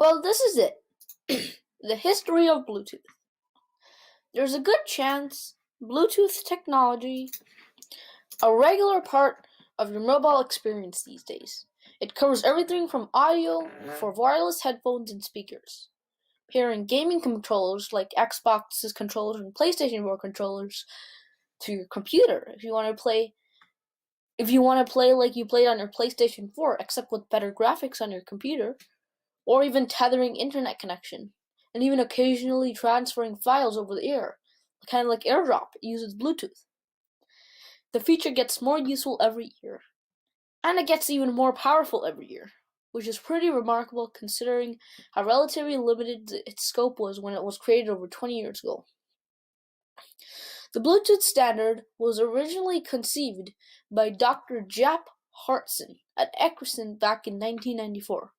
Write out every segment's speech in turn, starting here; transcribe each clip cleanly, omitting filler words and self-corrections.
Well, this is it. The history of Bluetooth. There's a good chance Bluetooth technology a regular part of your mobile experience these days. It covers everything from audio for wireless headphones and speakers, pairing gaming controllers like Xbox's controllers and PlayStation 4 controllers to your computer if you want to play like you played on your PlayStation 4 except with better graphics on your computer, or even tethering internet connection, and even occasionally transferring files over the air, kind of like AirDrop. It uses Bluetooth. The feature gets more useful every year, and it gets even more powerful every year, which is pretty remarkable considering how relatively limited its scope was when it was created over 20 years ago. The Bluetooth standard was originally conceived by Dr. Jaap Hartson at Eckerson back in 1994.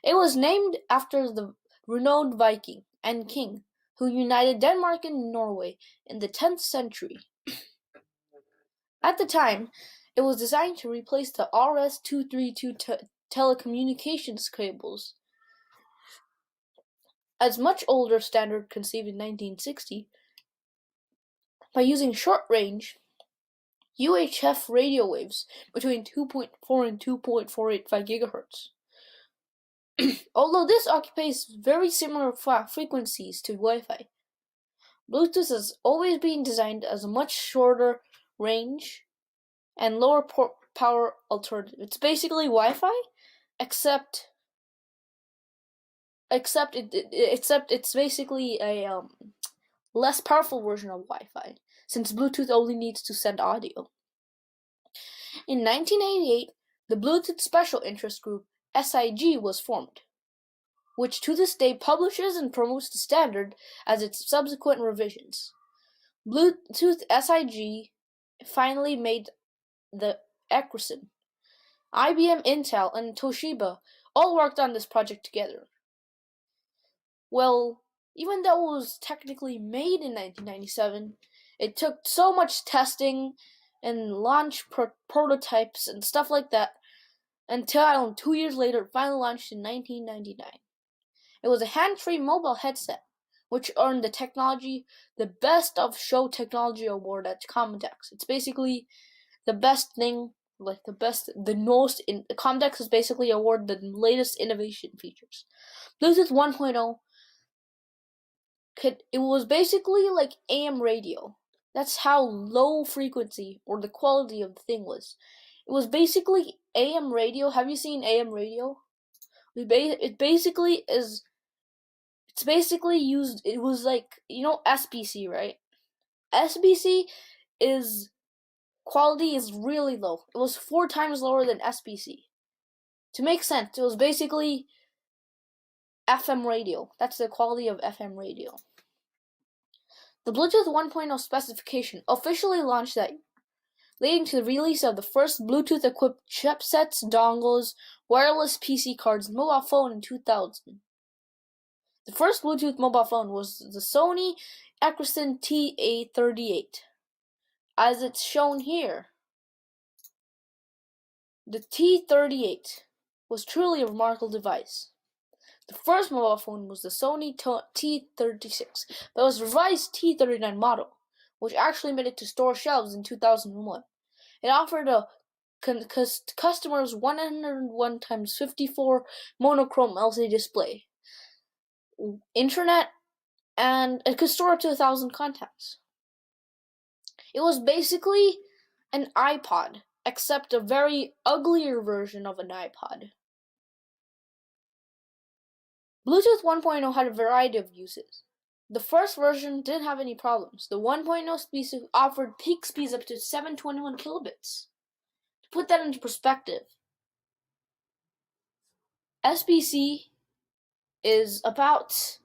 It was named after the renowned Viking and king who united Denmark and Norway in the 10th century. At the time, it was designed to replace the RS-232 telecommunications cables. As much older standard conceived in 1960 by using short-range UHF radio waves between 2.4 and 2.485 gigahertz. Although this occupies very similar frequencies to Wi-Fi, Bluetooth has always been designed as a much shorter range and lower power alternative. It's basically Wi-Fi, except it's basically a less powerful version of Wi-Fi, since Bluetooth only needs to send audio. In 1988, the Bluetooth Special Interest Group SIG was formed, which to this day publishes and promotes the standard as its subsequent revisions. Bluetooth SIG finally made the Eckerson. IBM, Intel, and Toshiba all worked on this project together. Well, even though it was technically made in 1997, it took so much testing and launch prototypes and stuff like that until 2 years later it finally launched in 1999. It was a hands-free mobile headset, which earned the Best of Show Technology Award at Comdex. It's basically the best thing, Comdex is basically awarded the latest innovation features. Bluetooth 1.0, it was basically like AM radio. That's how low frequency or the quality of the thing was. It was basically AM radio. Have you seen AM radio? It basically is. It's basically used. It was like, SBC, right? SBC is quality is really low. It was 4 times lower than SBC. To make sense, it was basically FM radio. That's the quality of FM radio. The Bluetooth 1.0 specification officially launched that year, leading to the release of the first Bluetooth-equipped chipsets, dongles, wireless PC cards, and mobile phone in 2000. The first Bluetooth mobile phone was the Sony Ericsson TA38, as it's shown here. The T38 was truly a remarkable device. The first mobile phone was the Sony T36, but it was a revised T39 model, which actually made it to store shelves in 2001. It offered a customers 101x54 monochrome LCD display, internet, and it could store up to 1,000 contacts. It was basically an iPod, except a very uglier version of an iPod. Bluetooth 1.0 had a variety of uses. The first version didn't have any problems. The 1.0 speed offered peak speeds up to 721 kilobits. To put that into perspective, SBC is about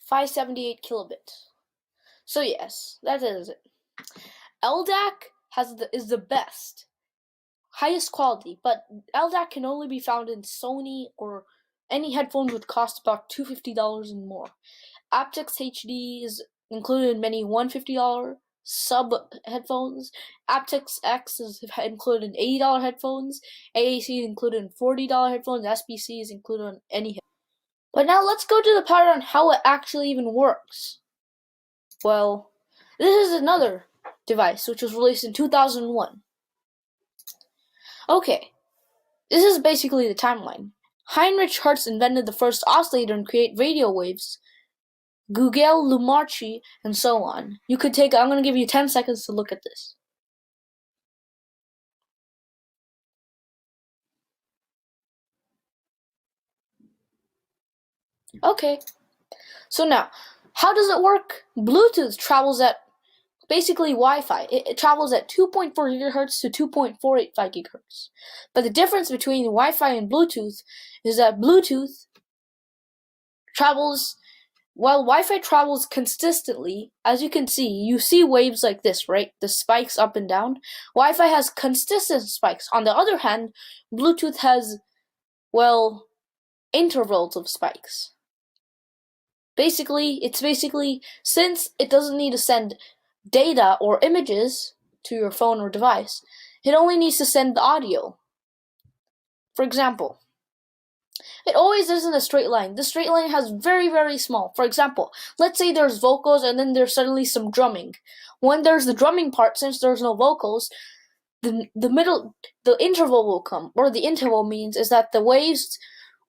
578 kilobits. So yes, that is it. LDAC is the best, highest quality, but LDAC can only be found in Sony, or any headphones would cost about $250 and more. aptX HD is included in many $150 sub headphones. aptX X is included in $80 headphones. AAC is included in $40 headphones. SBC is included on any headphones. But now let's go to the part on how it actually even works. Well, this is another device which was released in 2001. Okay, this is basically the timeline. Heinrich Hertz invented the first oscillator and create radio waves. Guglielmo Lumarchi, and so on. I'm going to give you 10 seconds to look at this. Okay, so now, how does it work? Bluetooth travels at basically Wi-Fi. It travels at 2.4 gigahertz to 2.485 gigahertz. But the difference between Wi-Fi and Bluetooth is that Bluetooth travels, while Wi-Fi travels consistently. As you can see, you see waves like this, right? The spikes up and down. Wi-Fi has consistent spikes. On the other hand, Bluetooth has, well, intervals of spikes. It's basically, since it doesn't need to send data or images to your phone or device, it only needs to send the audio. For example, it always isn't a straight line. The straight line has very, very small. For example, let's say there's vocals and then there's suddenly some drumming. When there's the drumming part, since there's no vocals, the interval will come. Or the interval means is that the waves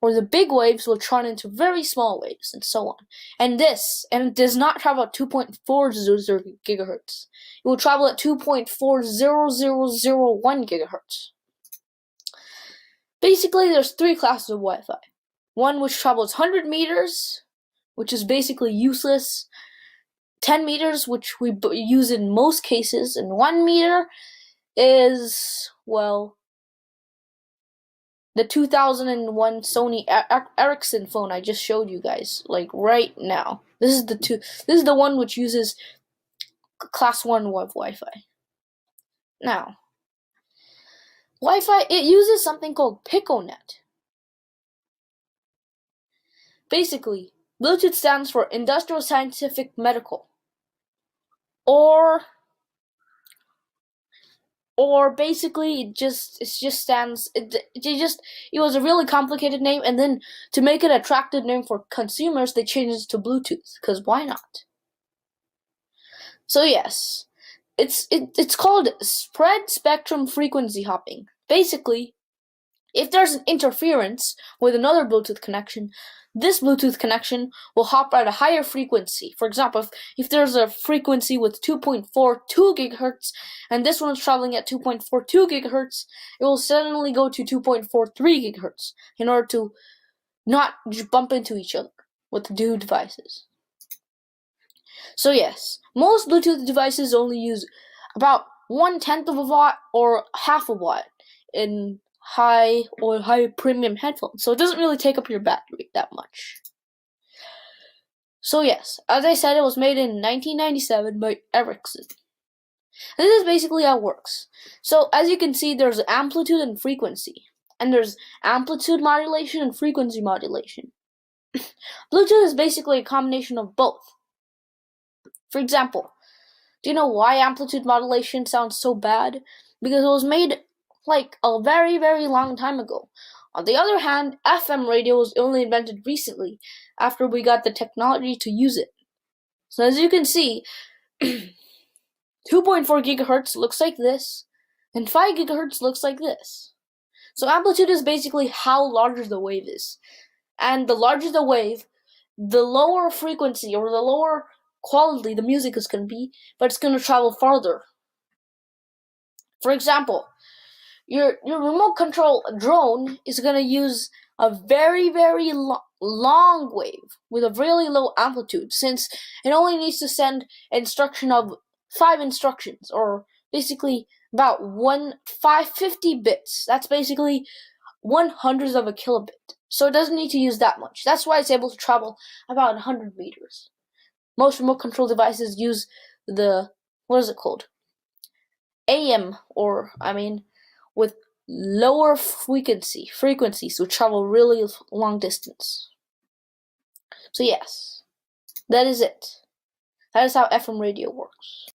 or the big waves will turn into very small waves, and so on. And it does not travel at 2.400 gigahertz. It will travel at 2.40001 gigahertz. Basically, there's three classes of Wi-Fi. One which travels 100 meters, which is basically useless. 10 meters, which we use in most cases. And 1 meter is, well, the 2001 Sony Ericsson phone I just showed you guys, like right now. This is the one which uses class 1 Wi-Fi. Now, Wi-Fi, it uses something called PicoNet. Basically, Bluetooth stands for Industrial Scientific Medical. Or basically it was a really complicated name, and then to make it an attractive name for consumers, they changed it to Bluetooth, because why not? So yes, it's called spread spectrum frequency hopping. Basically, if there's an interference with another Bluetooth connection, this Bluetooth connection will hop at a higher frequency. For example, if there's a frequency with 2.42 gigahertz and this one is traveling at 2.42 gigahertz, it will suddenly go to 2.43 gigahertz in order to not bump into each other with the two devices. So yes, most Bluetooth devices only use about 1/10 of a watt or half a watt in high premium headphones, so it doesn't really take up your battery that much. So yes, as I said, it was made in 1997 by Ericsson. And this is basically how it works. So as you can see, there's amplitude and frequency, and there's amplitude modulation and frequency modulation. Bluetooth is basically a combination of both. For example, do you know why amplitude modulation sounds so bad? Because it was made like a very, very long time ago. On the other hand, FM radio was only invented recently after we got the technology to use it. So as you can see, 2.4 gigahertz looks like this, and 5 gigahertz looks like this. So amplitude is basically how large the wave is. And the larger the wave, the lower frequency or the lower quality the music is going to be, but it's going to travel farther. For example, your remote control drone is going to use a very, very long wave with a really low amplitude, since it only needs to send instruction of 5 instructions, or basically about 550 bits. That's basically 1/100th of a kilobit. So it doesn't need to use that much. That's why it's able to travel about 100 meters. Most remote control devices use the, what is it called? AM, with lower frequencies which travel really long distance. So yes, that is it. That is how FM radio works.